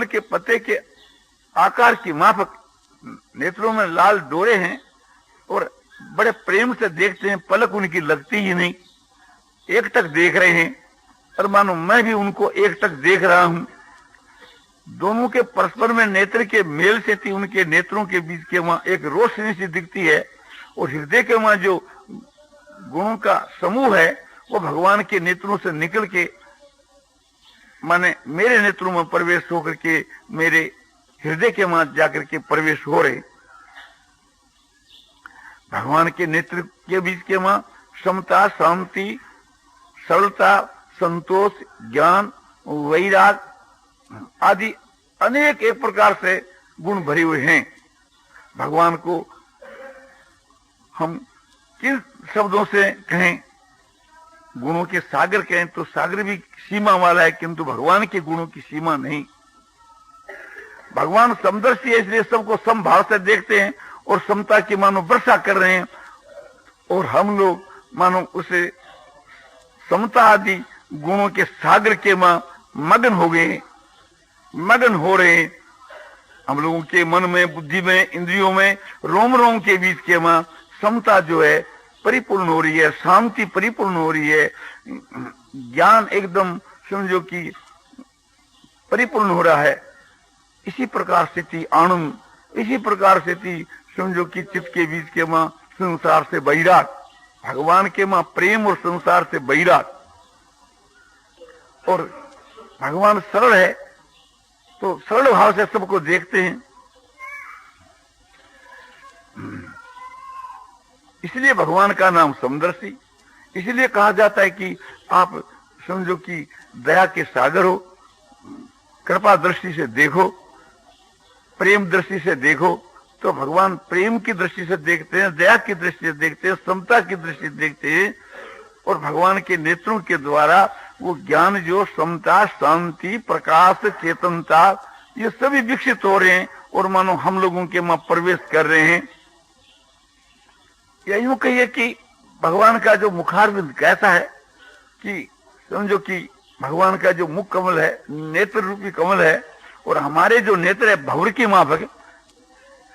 के पत्ते के आकार की माफक नेत्रों में लाल डोरे हैं और बड़े प्रेम से देखते हैं, पलक उनकी लगती ही नहीं, एक टक देख रहे हैं और मानो मैं भी उनको एक टक देख रहा हूं। दोनों के परस्पर में नेत्र के मेल से थी, उनके नेत्रों के बीच के वहां एक रोशनी सी दिखती है और हृदय के वहां जो गुणों का समूह है वो भगवान के नेत्रों से निकल के माने मेरे नेत्रों में प्रवेश होकर के मेरे हृदय के वहां जाकर के प्रवेश हो रहे। भगवान के नेत्र के बीच के वहां समता, शांति, सरलता, संतोष, ज्ञान, वैराग आदि अनेक एक प्रकार से गुण भरे हुए हैं। भगवान को हम किन शब्दों से कहें, गुणों के सागर कहें तो सागर भी सीमा वाला है, किंतु भगवान के गुणों की सीमा नहीं। भगवान समदर्शी है, इसलिए सबको समभाव से देखते हैं और समता की मानो वर्षा कर रहे हैं और हम लोग मानो उसे समता आदि गुणों के सागर के मां मगन हो गए, मगन हो रहे हैं। हम लोगों के मन में, बुद्धि में, इंद्रियों में, रोम रोम के बीच के मां समता जो है परिपूर्ण हो रही है, शांति परिपूर्ण हो रही है, ज्ञान एकदम समझो कि परिपूर्ण हो रहा है। इसी प्रकार से थी आनंद, इसी प्रकार से थी समझो कि चित्त के बीच के मां संसार से वैराग, भगवान के मां प्रेम और संसार से वैराग। और भगवान सरल है तो सरल भाव से सबको देखते हैं, इसलिए भगवान का नाम समदर्शी। इसलिए कहा जाता है कि आप समझो कि दया के सागर हो, कृपा दृष्टि से देखो, प्रेम दृष्टि से देखो। तो भगवान प्रेम की दृष्टि से देखते हैं, दया की दृष्टि से देखते हैं, समता की दृष्टि से देखते हैं और भगवान के नेत्रों के द्वारा वो ज्ञान जो समता, शांति, प्रकाश, चेतनता ये सभी विकसित हो रहे हैं और मानो हम लोगों के वहां प्रवेश कर रहे हैं। या यूं कहिए कि भगवान का जो मुखारविंद कैसा है कि समझो कि भगवान का जो मुख कमल है, नेत्र रूपी कमल है और हमारे जो नेत्र है भंवर की माफक,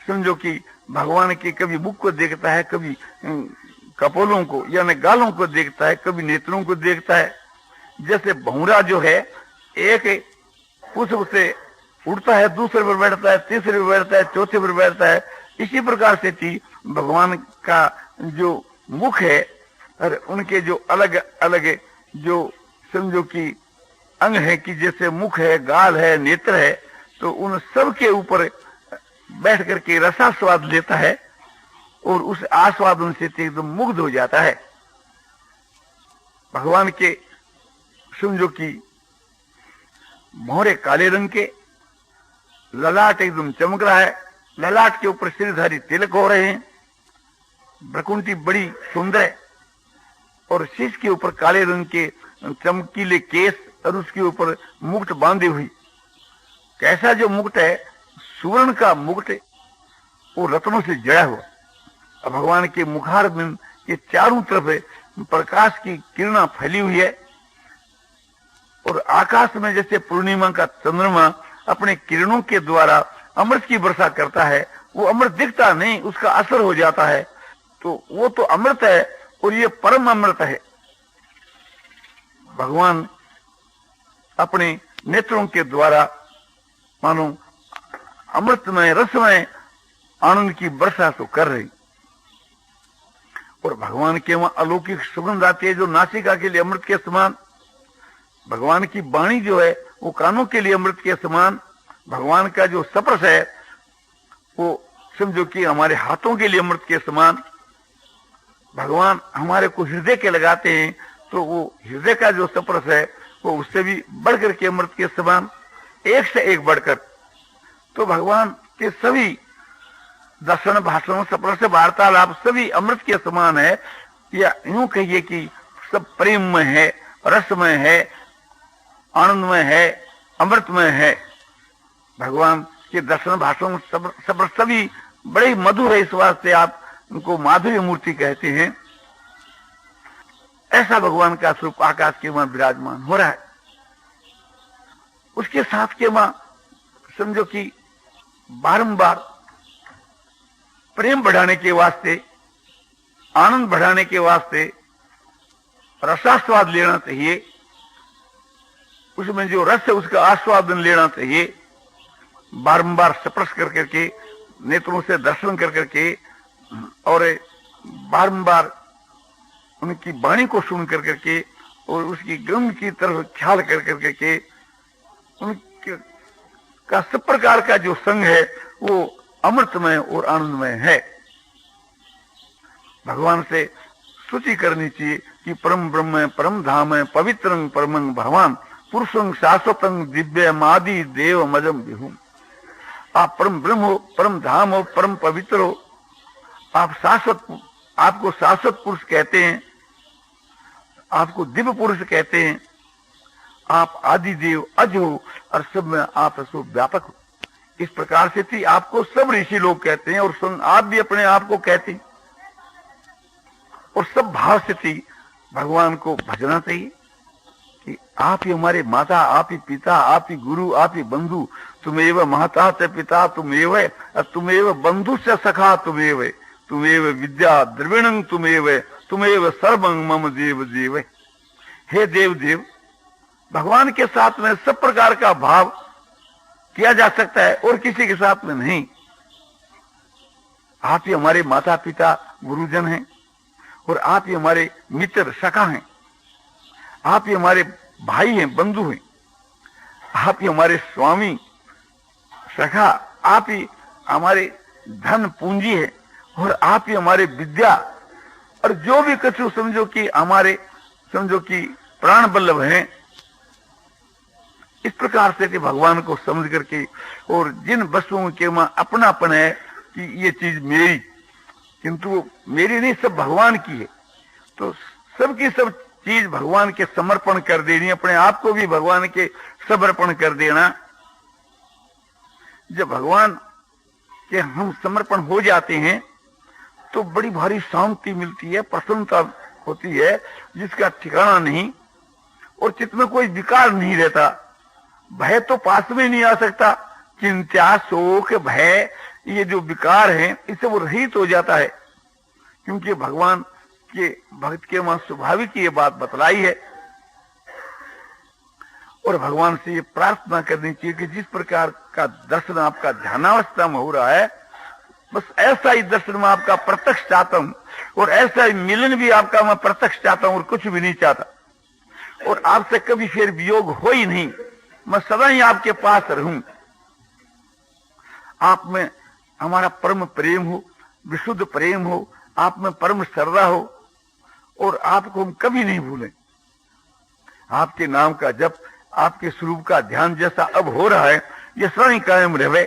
समझो कि भगवान के कभी मुख को देखता है, कभी कपोलों को यानी गालों को देखता है, कभी नेत्रों को देखता है। जैसे भंवरा जो है एक पुष्प से उड़ता है, दूसरे पर बैठता है, तीसरे पर बैठता है, चौथे पर बैठता है, इसी प्रकार से थी भगवान का जो मुख है और उनके जो अलग अलग जो समझो कि अंग है कि जैसे मुख है, गाल है, नेत्र है, तो उन सब के ऊपर बैठ करके रसास्वाद लेता है और उस आस्वादन से एकदम मुग्ध हो जाता है। भगवान के समझो कि मोहरे काले रंग के, ललाट एकदम चमक रहा है, ललाट के ऊपर श्रीधारी तिलक हो रहे हैं, भ्रकुंठी बड़ी सुंदर है और शीश के ऊपर काले रंग के चमकीले केस और उसके ऊपर मुकुट बांधे हुई। कैसा जो मुकुट है, सुवर्ण का मुकुट वो रत्नों से जड़ा हुआ। अब भगवान के मुखारबिंद के चारों तरफ प्रकाश की किरणा फैली हुई है और आकाश में जैसे पूर्णिमा का चंद्रमा अपने किरणों के द्वारा अमृत की वर्षा करता है, वो अमृत दिखता नहीं, उसका असर हो जाता है, तो वो तो अमृत है और ये परम अमृत है। भगवान अपने नेत्रों के द्वारा मानो अमृतमय रसमय आनंद की वर्षा तो कर रही और भगवान के वहां अलौकिक सुगंध आती है जो नासिका के लिए अमृत के समान। भगवान की वाणी जो है वो कानों के लिए अमृत के समान। भगवान का जो स्पर्श है वो समझो कि हमारे हाथों के लिए अमृत के समान। भगवान हमारे को हृदय के लगाते हैं तो वो हृदय का जो स्पर्श है वो उससे भी बढ़कर के अमृत के समान, एक से एक बढ़कर। तो भगवान के सभी दर्शन, भाषण, स्पर्श, वार्तालाप सभी अमृत के समान है, या यूं कहिए कि सब प्रेममय है, रसमय है, आनंदमय है, अमृतमय है। भगवान के दर्शन, भाषण, स्पर्श सभी बड़े मधुर है, इस वास्ते आप उनको माधुर्य मूर्ति कहते हैं। ऐसा भगवान का स्वरूप आकाश के वहां विराजमान हो रहा है। उसके साथ के वहां समझो कि बारंबार प्रेम बढ़ाने के वास्ते, आनंद बढ़ाने के वास्ते रसास्वाद लेना चाहिए, उसमें जो रस है उसका आस्वादन लेना चाहिए, बारंबार स्पर्श कर करके, नेत्रों से दर्शन कर करके, और बारंबार उनकी वाणी को सुन कर करके और उसकी गंध की तरफ ख्याल कर करके उनके का सब प्रकार का जो संग है वो अमृतमय और आनंदमय है। भगवान से स्तुति करनी चाहिए कि परम ब्रह्म है, परम धाम है, पवित्रं परमं भगवान, पुरुषं शाश्वतं दिव्यम आदि देव मजम विहूम। आप परम ब्रह्म हो, परम धाम हो, परम पवित्र हो, आप शाश्वत, आपको शाश्वत पुरुष कहते हैं, आपको दिव्य पुरुष कहते हैं, आप आदि देव अज हो और सब में आप सब व्यापक हो। इस प्रकार से थी आपको सब ऋषि लोग कहते हैं और आप भी अपने आप को कहते हैं, और सब भाव से थी भगवान को भजना चाहिए कि आप ही हमारे माता, आप ही पिता, आप ही गुरु, आप ही बंधु, तुमेव माता च पिता तुमेव, तुमेव बंधु से सखा तुमेव, तुमेव विद्या द्रविणं तुमेव, तुमेव सर्वं मम देव देव। हे देव देव, भगवान के साथ में सब प्रकार का भाव किया जा सकता है और किसी के साथ में नहीं। आप ही हमारे माता पिता गुरुजन हैं और आप ही हमारे मित्र सखा हैं, आप ही हमारे भाई हैं, बंधु हैं, आप ही हमारे स्वामी सखा, आप ही हमारे धन पूंजी है और आप ही हमारे विद्या, और जो भी कुछ समझो कि हमारे समझो कि प्राण बल्लभ हैं। इस प्रकार से कि भगवान को समझ करके, और जिन वस्तुओं के वहां अपनापन है कि ये चीज मेरी, किंतु वो मेरी नहीं, सब भगवान की है, तो सबकी सब चीज भगवान के समर्पण कर देनी, अपने आप को भी भगवान के समर्पण कर देना। जब भगवान के हम समर्पण हो जाते हैं तो बड़ी भारी शांति मिलती है, प्रसन्नता होती है जिसका ठिकाना नहीं, और चित्त में कोई विकार नहीं रहता, भय तो पास में नहीं आ सकता, चिंता शोक भय ये जो विकार हैं इससे वो रहित हो जाता है, क्योंकि भगवान के भक्त के वहां स्वाभाविक ये बात बतलाई है। और भगवान से ये प्रार्थना करनी चाहिए कि जिस प्रकार का दर्शन आपका ध्यानावस्था में हो रहा है, बस ऐसा ही दर्शन में आपका प्रत्यक्ष चाहता हूं, और ऐसा ही मिलन भी आपका मैं प्रत्यक्ष चाहता हूं और कुछ भी नहीं चाहता, और आपसे कभी फिर वियोग हो ही नहीं, मैं सदा ही आपके पास रहूं, आप में हमारा परम प्रेम हो, विशुद्ध प्रेम हो, आप में परम श्रद्धा हो, और आपको हम कभी नहीं भूलें। आपके नाम का जप, आपके स्वरूप का ध्यान जैसा अब हो रहा है ये सदा ही कायम रहे,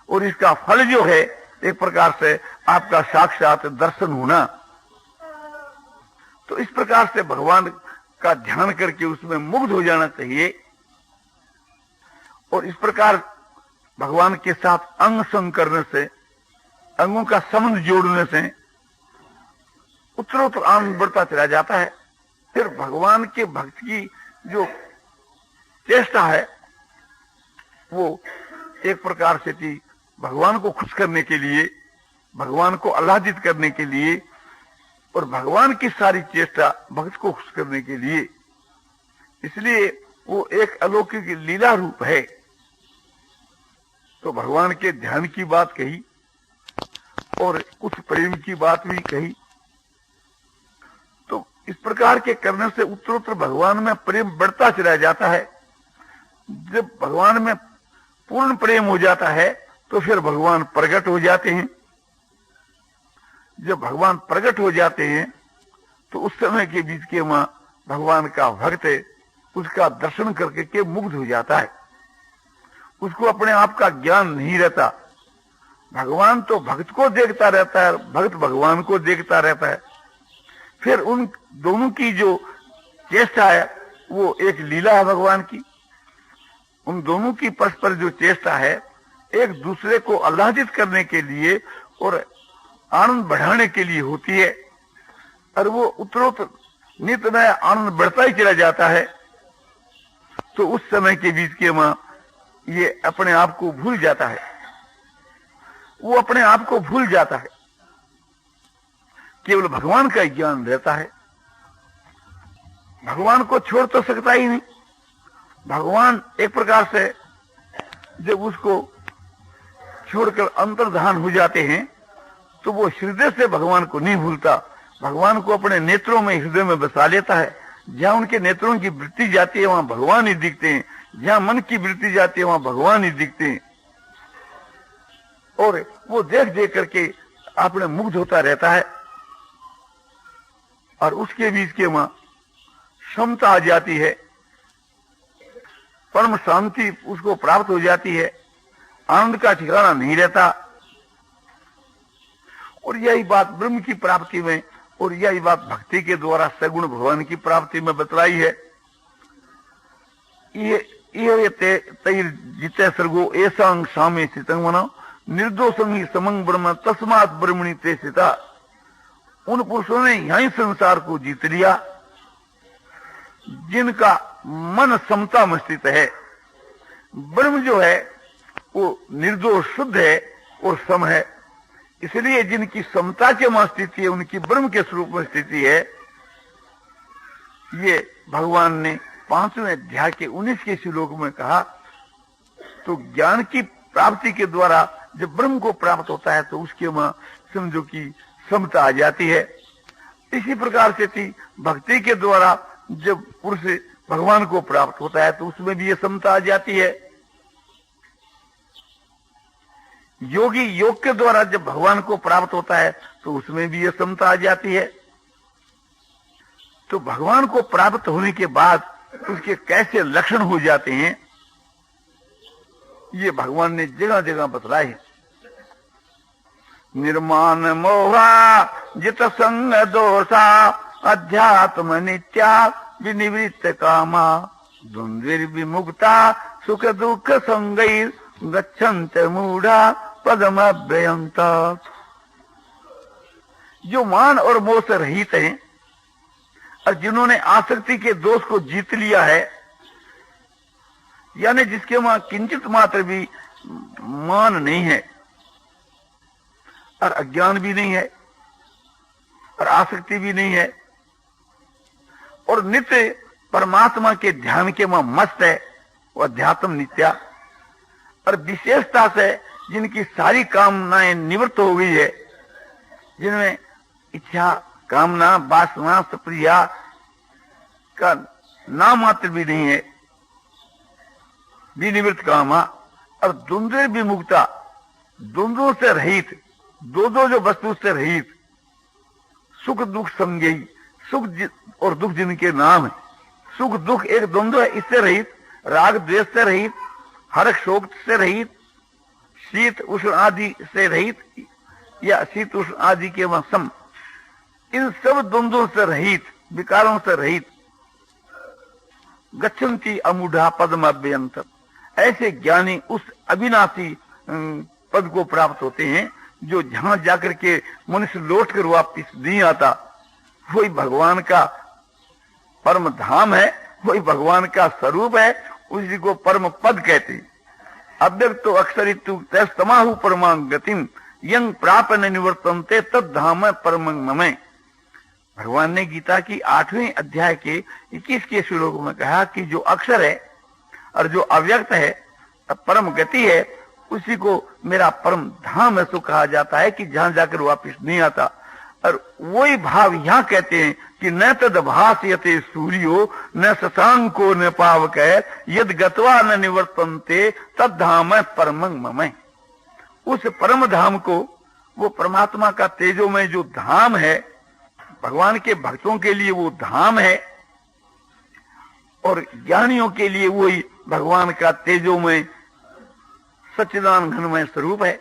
और इसका फल जो है एक प्रकार से आपका साक्षात दर्शन होना। तो इस प्रकार से भगवान का ध्यान करके उसमें मुग्ध हो जाना चाहिए, और इस प्रकार भगवान के साथ अंग संग करने से, अंगों का संबंध जोड़ने से उत्तरोत्तर आनंद बढ़ता चला जाता है। फिर भगवान के भक्त की जो चेष्टा है वो एक प्रकार से थी भगवान को खुश करने के लिए, भगवान को आह्लादित करने के लिए, और भगवान की सारी चेष्टा भक्त को खुश करने के लिए, इसलिए वो एक अलौकिक लीला रूप है। तो भगवान के ध्यान की बात कही और कुछ प्रेम की बात भी कही, तो इस प्रकार के करने से उत्तरोत्तर भगवान में प्रेम बढ़ता चला जाता है। जब भगवान में पूर्ण प्रेम हो जाता है तो फिर भगवान प्रकट हो जाते हैं। जब भगवान प्रकट हो जाते हैं तो उस समय के बीच के वहां भगवान का भक्त उसका दर्शन करके के मुग्ध हो जाता है, उसको अपने आप का ज्ञान नहीं रहता। भगवान तो भक्त को देखता रहता है, भक्त भगवान को देखता रहता है। फिर उन दोनों की जो चेष्टा है वो एक लीला है भगवान की। उन दोनों की परस्पर जो चेष्टा है एक दूसरे को आह्लादित करने के लिए और आनंद बढ़ाने के लिए होती है, और वो उत्तरोत्तर नित्य नया आनंद बढ़ता ही चला जाता है। तो उस समय के बीच के वहां ये अपने आप को भूल जाता है, वो अपने आप को भूल जाता है, केवल भगवान का ज्ञान रहता है। भगवान को छोड़ तो सकता ही नहीं। भगवान एक प्रकार से जब उसको छोड़कर अंतर्धान हो जाते हैं तो वो हृदय से भगवान को नहीं भूलता, भगवान को अपने नेत्रों में, हृदय में बसा लेता है। जहां उनके नेत्रों की वृत्ति जाती है वहां भगवान ही दिखते हैं, जहां मन की वृत्ति जाती है वहां भगवान ही दिखते हैं। और वो देख देख करके अपने मुग्ध होता रहता है और उसके बीच के वहां क्षमता आ जाती है, परम शांति उसको प्राप्त हो जाती है, आनंद का ठिकाना नहीं रहता। और यही बात ब्रह्म की प्राप्ति में और यही बात भक्ति के द्वारा सगुण भगवान की प्राप्ति में बतलाई है। ये जिते सर्गो ऐसा सामे स्थितं मनो निर्दोषं ही समं ब्रह्म तस्मात् ब्रह्मणि ते स्थिता। उन पुरुषों ने यही संसार को जीत लिया जिनका मन समता में स्थित है। ब्रह्म जो है वो निर्दोष शुद्ध है और सम है, इसलिए जिनकी समता के में स्थिति है, उनकी ब्रह्म के स्वरूप में स्थिति है। ये भगवान ने 5वें अध्याय के 19 श्लोक में कहा। तो ज्ञान की प्राप्ति के द्वारा जब ब्रह्म को प्राप्त होता है तो उसके में समझो कि समता आ जाती है। इसी प्रकार से थी भक्ति के द्वारा जब पुरुष भगवान को प्राप्त होता है तो उसमें भी ये समता आ जाती है। योगी योग के द्वारा जब भगवान को प्राप्त होता है तो उसमें भी ये समता आ जाती है। तो भगवान को प्राप्त होने के बाद उसके कैसे लक्षण हो जाते हैं ये भगवान ने जगह जगह बतलाए हैं। निर्माण मोहा जित संग दोषा अध्यात्म नित्या विनिवृत्त कामा द्वंद्विर्विमुक्ता सुख दुख संगैर गच्छन्त मूढ़ा पदमभ्ययन्त। जो मान और मोह से रहित हैं और जिन्होंने आसक्ति के दोष को जीत लिया है, यानी जिसके वहां किंचित मात्र भी मान नहीं है और अज्ञान भी नहीं है और आसक्ति भी नहीं है और नित्य परमात्मा के ध्यान के वहां मस्त है, वो अध्यात्म नित्या। और विशेषता से जिनकी सारी कामनाएं निवृत्त हो गई है, जिनमें इच्छा, कामना, वासना, प्रिया का नाम मात्र भी नहीं है, विनिवृत्त कामा। और द्वंद्व विमुक्ता, द्वंद्वों से रहित, दो जो वस्तु से रहित, सुख दुख संज्ञेय, सुख और दुख जिनके नाम है, सुख दुख एक द्वंद्व है, इससे रहित, राग द्वेष से रहित, हर्ष शोक से रहित, शीत उष्ण आदि से रहित या शीत उष्ण आदि के सम, इन सब द्वंद्वों से रहित, विकारों से रहित, गच्छन्ति अमूढ़ा पदमभ्ययन्त। ऐसे ज्ञानी उस अविनाशी पद को प्राप्त होते हैं जो जहां जाकर के मनुष्य लौट कर वापिस नहीं आता। वही भगवान का परम धाम है, वही भगवान का स्वरूप है, उसी को परम पद कहते हैं। अव्यक्तो अक्षरितु तस्तमाहु परमां गतिम यं प्राप न निवर्तन्ते तद धाम परमं मम। भगवान ने गीता की 8वें अध्याय के 21 श्लोक में कहा कि जो अक्षर है और जो अव्यक्त है, परम गति है, उसी को मेरा परम धाम ऐसा कहा जाता है कि जहां जाकर वापिस नहीं आता। और वही भाव यहाँ कहते हैं कि न तद भास्यते सूर्यो न शशांको न पावक यद गत्वा न निवर्तन्ते तद धाम परमं मम। उस परम धाम को, वो परमात्मा का तेजो में जो धाम है, भगवान के भक्तों के लिए वो धाम है और ज्ञानियों के लिए वही भगवान का तेजो में सच्चिदानंद घनमय स्वरूप है।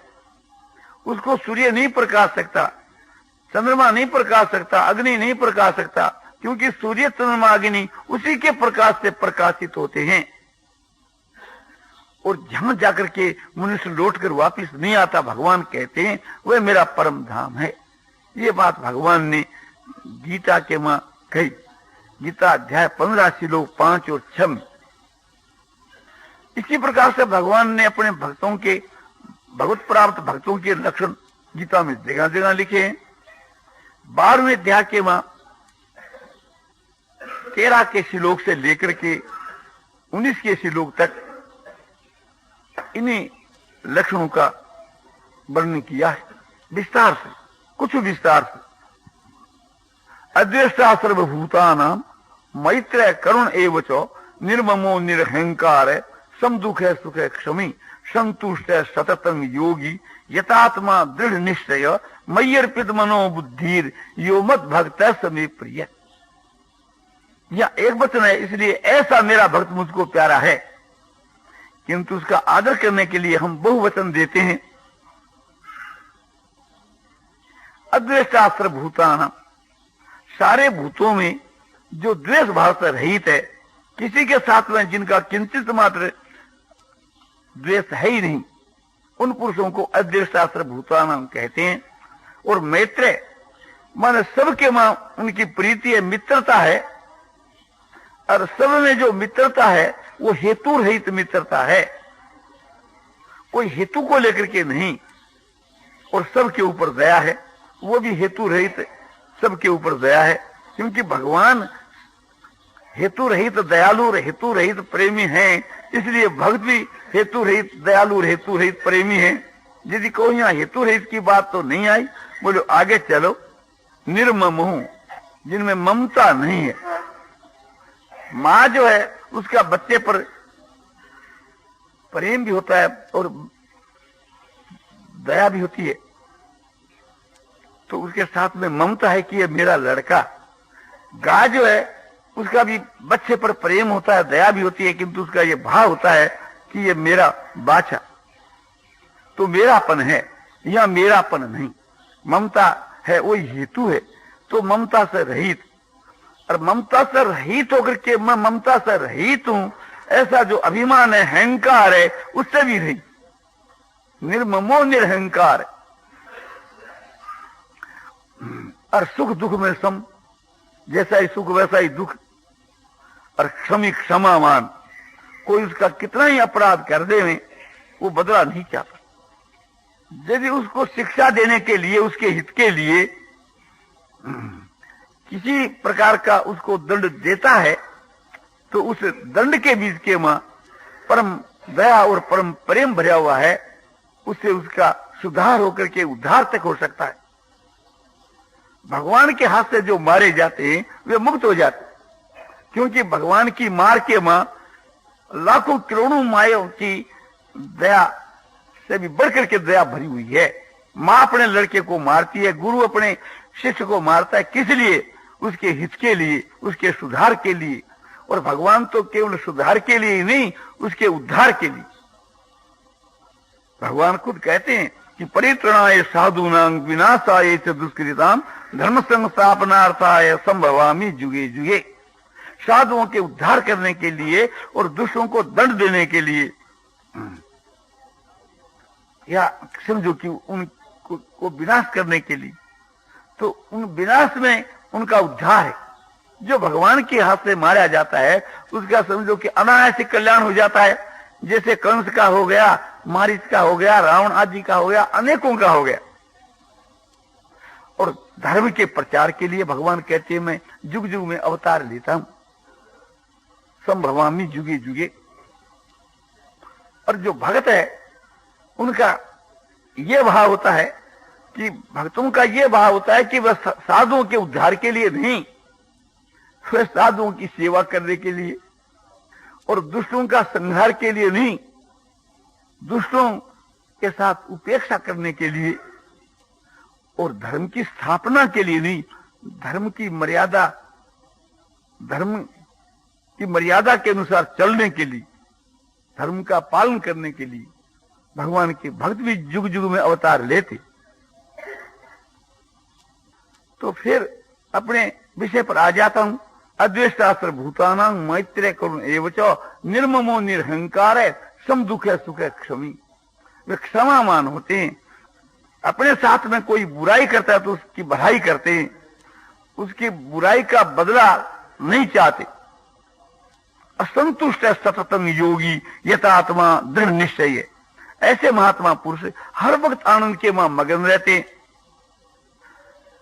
उसको सूर्य नहीं प्रकाश सकता, चंद्रमा नहीं प्रकाश सकता, अग्नि नहीं प्रकाश सकता, क्योंकि सूर्य चंद्रमा अग्नि उसी के प्रकाश से प्रकाशित होते हैं। और जहां जाकर के मनुष्य लौटकर वापिस नहीं आता, भगवान कहते हैं वह मेरा परम धाम है। ये बात भगवान ने गीता के मां कही। गीता अध्याय 15 श्लोक 5 और 6 में इसी प्रकार से भगवान ने अपने भक्तों के, भगवत प्राप्त भक्तों के लक्षण गीता में जगह जगह लिखे हैं। 12वें अध्याय के 13 के श्लोक से लेकर के 19 के श्लोक तक इन्हीं लक्षणों का वर्णन किया है विस्तार से, कुछ विस्तार से। अद्वेष्टा सर्वभूतानां मैत्र करुण एव च निर्ममो निरहंकार समदुख सुख क्षमी संतुष्ट सततं योगी यतात्मा दृढ़ निश्चय मय्यर्पित मनोबुद्धिर यो मत भक्त समे प्रिय। यह एक वचन है, इसलिए ऐसा मेरा भक्त मुझको प्यारा है, किंतु उसका आदर करने के लिए हम बहुवचन देते हैं। अद्वेष्टा सर्वभूतानां, सारे भूतों में जो द्वेष भाव से रहित है, किसी के साथ में जिनका किंचित मात्र द्वेष है ही नहीं, उन पुरुषों को अद्वेष्टा सर्वभूतानां कहते हैं। और मैत्र माने सबके मां उनकी प्रीति है, मित्रता है, और सब में जो मित्रता है वो हेतु रहित मित्रता है, कोई हेतु को लेकर के नहीं। और सबके ऊपर दया है, वो भी हेतु रहित सबके ऊपर दया है, क्योंकि भगवान हेतु रहित दयालु और हेतु रहित प्रेमी हैं, इसलिए भक्त भी हेतु रहित दयालु और हेतु रहित प्रेमी हैं। यदि कोई यहाँ हेतु रहित की बात तो नहीं आई, बोलो आगे चलो। निर्मम हूं, जिनमें ममता नहीं है। माँ जो है उसका बच्चे पर प्रेम भी होता है और दया भी होती है, तो उसके साथ में ममता है कि ये मेरा लड़का। गाय जो है उसका भी बच्चे पर प्रेम होता है, दया भी होती है, किंतु उसका ये भाव होता है कि ये मेरा बाछा, तो मेरापन है, या मेरापन नहीं। ममता है वही हेतु है, तो ममता से रहित। और ममता से रहित होकर के मैं ममता से रहित हूं, ऐसा जो अभिमान है, अहंकार है, उससे भी रहित। निर्ममो निरहंकार, और सुख दुख में सम, जैसा ही सुख वैसा ही दुख। और क्षमी क्षमावान, कोई उसका कितना ही अपराध कर दे वो बदला नहीं चाहता। यदि उसको शिक्षा देने के लिए, उसके हित के लिए किसी प्रकार का उसको दंड देता है, तो उस दंड के बीच के मां परम दया और परम प्रेम भरा हुआ है, उससे उसका सुधार होकर के उद्धार तक हो सकता है। भगवान के हाथ से जो मारे जाते हैं वे मुक्त हो जाते, क्योंकि भगवान की मार के मां लाखों करोड़ों मायों की दया से भी बढ़कर के दया भरी हुई है। मां अपने लड़के को मारती है, गुरु अपने शिष्य को मारता है, किस लिए? उसके हित के लिए, उसके सुधार के लिए। और भगवान तो केवल सुधार के लिए ही नहीं, उसके उद्धार के लिए। भगवान खुद कहते हैं कि परित्रणाय साधूनां विनाशाय च दुष्कृतां धर्म संस्थापनार्थाय संभवामि जुगे जुगे। साधुओं के उद्धार करने के लिए और दुष्टों को दंड देने के लिए, या समझो कि उनको विनाश करने के लिए, तो उन विनाश में उनका उद्धार है। जो भगवान के हाथ से मारा जाता है उसका समझो कि अनायास कल्याण हो जाता है। जैसे कंस का हो गया, मारीच का हो गया, रावण आदि का हो गया, अनेकों का हो गया। और धर्म के प्रचार के लिए भगवान कहते हैं मैं जुग जुग में अवतार लेता हूं, संभवामि जुगे जुगे। और जो भक्त है उनका ये भाव होता है कि भक्तों का ये भाव होता है कि वह साधुओं के उद्धार के लिए नहीं, वह साधुओं की सेवा करने के लिए और दुष्टों का संहार के लिए नहीं, दुष्टों के साथ उपेक्षा करने के लिए और धर्म की स्थापना के लिए नहीं, धर्म की मर्यादा के अनुसार चलने के लिए, धर्म का पालन करने के लिए भगवान के भक्त भी जुग जुग में अवतार लेते। तो फिर अपने विषय पर आ जाता हूं। अद्वेष्टा सर्वभूतानां मैत्रेय करुण एव च निर्ममो निरहंकार सम दुख सुख क्षमी। वे क्षमामान होते हैं, अपने साथ में कोई बुराई करता है तो उसकी भलाई करते हैं, उसकी बुराई का बदला नहीं चाहते। असंतुष्ट सततम योगी यथात्मा दृढ़ निश्चय। ऐसे महात्मा पुरुष हर वक्त आनंद के मां मगन रहते हैं।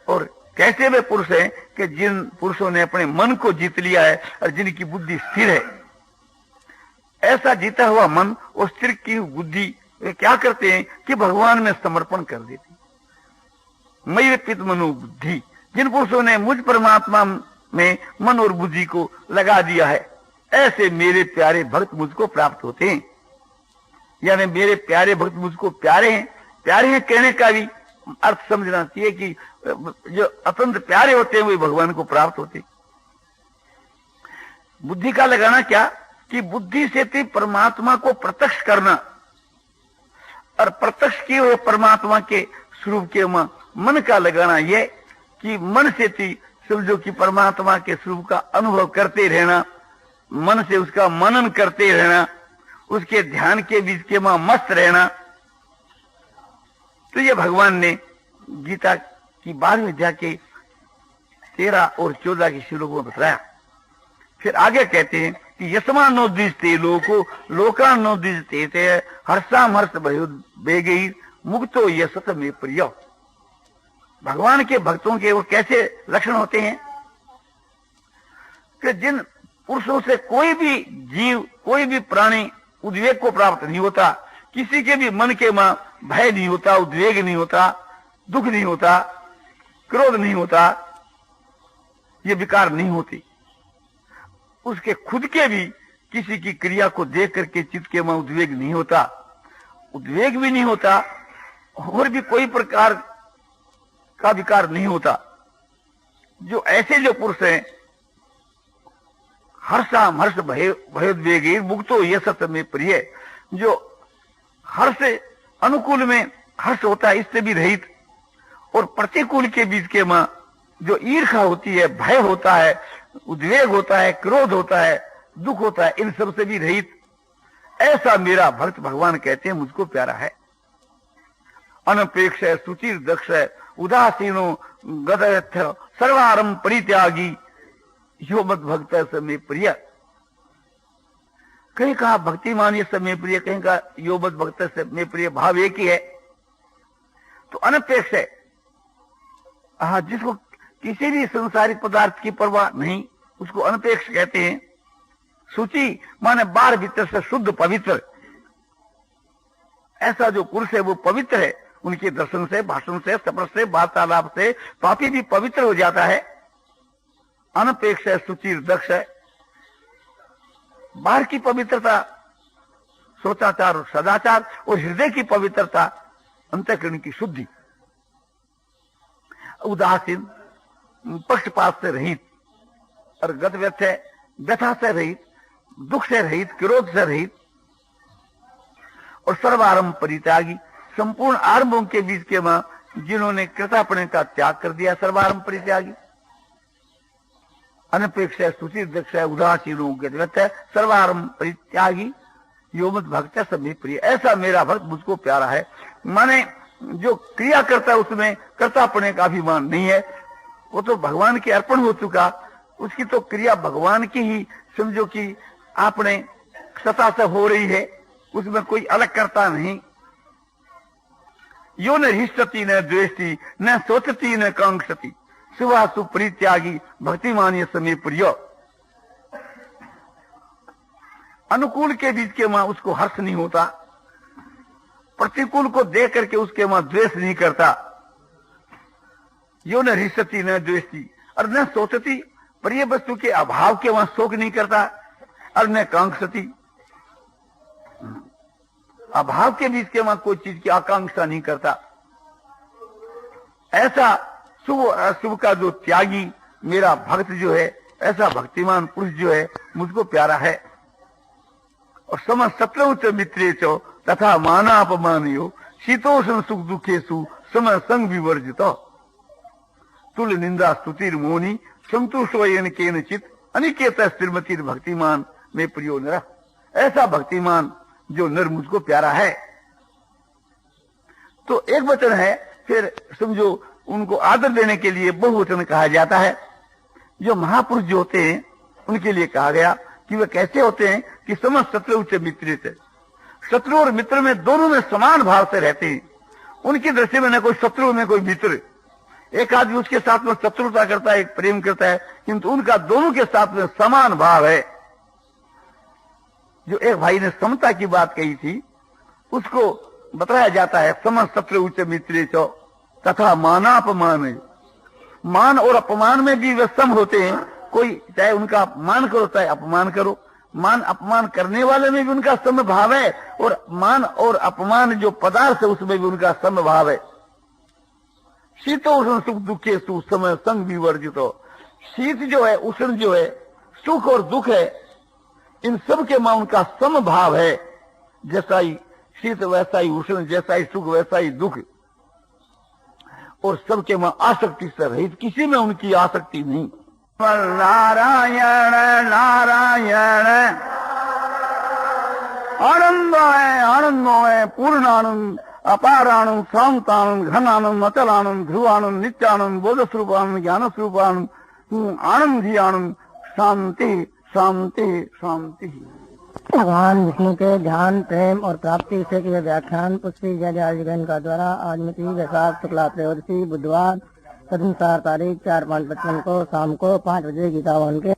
और कैसे वे पुरुष हैं कि जिन पुरुषों ने अपने मन को जीत लिया है और जिनकी बुद्धि स्थिर है। ऐसा जीता हुआ मन और स्थिर की बुद्धि वे क्या करते हैं कि भगवान में समर्पण कर देते हैं। मयि अर्पित मनो बुद्धि, जिन पुरुषों ने मुझ परमात्मा में मन और बुद्धि को लगा दिया है, ऐसे मेरे प्यारे भक्त मुझको प्राप्त होते हैं। यानी मेरे प्यारे भक्त मुझको प्यारे हैं। प्यारे हैं कहने का भी अर्थ समझना चाहिए कि जो अत्यंत प्यारे होते हैं वे भगवान को प्राप्त होते। बुद्धि का लगाना क्या कि बुद्धि से थी परमात्मा को प्रत्यक्ष करना, और प्रत्यक्ष किए हुए परमात्मा के स्वरूप के मन का लगाना यह कि मन से थी समझो कि परमात्मा के स्वरूप का अनुभव करते रहना, मन से उसका मनन करते रहना, उसके ध्यान के बीच के मस्त रहना। तो ये भगवान ने गीता की 12वीं अध्याय के 13 और 14 की श्लोकों में बताया। फिर आगे कहते हैं कि यस्मा नोदिष्टे लोको लोका नोदिष्टे हर्षाम हर्ष भयो बेगई मुक्तो यसत में प्रिय। भगवान के भक्तों के वो कैसे लक्षण होते हैं कि जिन पुरुषों से कोई भी जीव कोई भी प्राणी उद्वेग को प्राप्त नहीं होता, किसी के भी मन के मां भय नहीं होता, उद्वेग नहीं होता, दुख नहीं होता, क्रोध नहीं होता, ये विकार नहीं होती। उसके खुद के भी किसी की क्रिया को देख करके चित्त के मां उद्वेग नहीं होता, उद्वेग भी नहीं होता, और भी कोई प्रकार का विकार नहीं होता। जो ऐसे जो पुरुष हैं हर्षाम हर्ष भयोद्वेगी मुक्तो ये सत्य में प्रिय, जो हर्ष अनुकूल में हर्ष होता है इससे भी रहित, और प्रतिकूल के बीच के मां जो ईर्ष्या होती है, भय होता है, उद्वेग होता है, क्रोध होता है, दुख होता है, इन सब से भी रहित, ऐसा मेरा भक्त भगवान कहते हैं मुझको प्यारा है। अनपेक्ष है, सुचिर दक्ष है, उदासीनो गदयथ सर्वारम परित्यागी यो मत भक्त समय प्रिय। कहीं कहा भक्तिमान ये समय प्रिय, कहीं कहा यो मत भक्त समय प्रिय, भाव एक ही है। तो अनपेक्ष है, जिसको किसी भी संसारिक पदार्थ की परवाह नहीं, उसको अनपेक्ष कहते हैं। सूची माने बाहर भीतर से शुद्ध पवित्र, ऐसा जो पुरुष है वो पवित्र है। उनके दर्शन से, भाषण से, स्पर्श से, वार्तालाप से पापी भी पवित्र हो जाता है। अनपेक्ष है, सुचिर दक्ष है। बाहर की पवित्रता सोचाचार और सदाचार, और हृदय की पवित्रता अंतःकरण की शुद्धि। उदासीन, पक्षपात से रहित, और गतव्यथ है, व्यथा से रहित, दुख से रहित, क्रोध से रहित, और सर्वारंभ परित्यागी, संपूर्ण आरंभों के बीच के मां जिन्होंने कृतापणे का त्याग कर दिया, सर्वारंभ परित्यागी। अनपेक्ष है, सुचिर दक्ष है, उदासीनो गतव्यथ है, सर्वारंभ परित्यागी यो मत भक्त सभी प्रिय। ऐसा मेरा भक्त मुझको प्यारा है। माने जो क्रिया करता है उसमें कर्तापणे का अभिमान नहीं है, वो तो भगवान के अर्पण हो चुका, उसकी तो क्रिया भगवान की ही समझो कि आपने सता से हो रही है, उसमें कोई अलग करता नहीं। यो न हिष्टति न द्वेष्टि न सोचती न कांक्षति सुवासु परित्यागी भक्तिमान समय प्रिय। अनुकूल के बीच के मां उसको हर्ष नहीं होता, प्रतिकूल को देख करके उसके मां द्वेष नहीं करता। यो न हिष्टति न द्वेष्टि, और न सोचती, प्रिय वस्तु के अभाव के वहां शोक नहीं करता, और न कांक्षति, अभाव के बीच के वहां कोई चीज की आकांक्षा नहीं करता। ऐसा शुभ अशुभ का जो त्यागी मेरा भक्त जो है, ऐसा भक्तिमान पुरुष जो है मुझको प्यारा है। और सम शत्रु च मित्रे च तथा मानापमानयो शीतोष्ण सुख दुखेशु सम संग विवर्जित तुल निंदा स्तुतिर मोनी संतुष्टयन केनचित अनिकेत स्थिरमतिर भक्तिमान में प्रियो नर। ऐसा भक्तिमान जो नर मुझको प्यारा है। तो एक वचन है, फिर समझो उनको आदर देने के लिए बहुवचन कहा जाता है। जो महापुरुष जो होते हैं उनके लिए कहा गया कि वे कैसे होते हैं कि समस्त शत्रु से मित्रित है। शत्रु और मित्र में दोनों में समान भाव से रहते हैं। उनकी दृष्टि में न कोई शत्रु न कोई मित्र। एक आदमी उसके साथ में शत्रुता करता है, एक प्रेम करता है, किंतु उनका दोनों के साथ में समान भाव है। जो एक भाई ने समता की बात कही थी, उसको बताया जाता है समस्त शत्रु उच्च मित्र चो तथा मानापमान। मान और अपमान में भी वे सम होते हैं। कोई चाहे उनका अपमान करो चाहे अपमान करो, मान अपमान करने वाले में भी उनका समभाव है, और मान और अपमान जो पदार्थ है उसमें भी उनका समभाव है। शीतोष्ण सुख दुखे सुख समय संग विवर्जित हो। शीत जो है, उष्ण जो है, सुख और दुख है, इन सब के मां उनका समभाव है। जैसा ही शीत वैसा ही उष्ण, जैसा ही सुख वैसा ही दुख, और सबके मां आसक्ति से रहित, किसी में उनकी आसक्ति नहीं। नारायण नारायण आनंद है पूर्णानंद अपारानंद शांतानंद घनानंद अचलानंद ध्रुवानंद नित्यानंद बोध स्वरूपानंद ज्ञान स्वरूपानंद आनंद ही आनंद शांति शांति शांति। भगवान विष्णु के ध्यान प्रेम और प्राप्ति विषय के व्याख्यान पुष्पी जय का द्वारा आज मिति वैशाख शुक्ला त्रयोदशी बुधवार तदनुसार तारीख 4/5/55 को शाम को 5 बजे गीता भवन के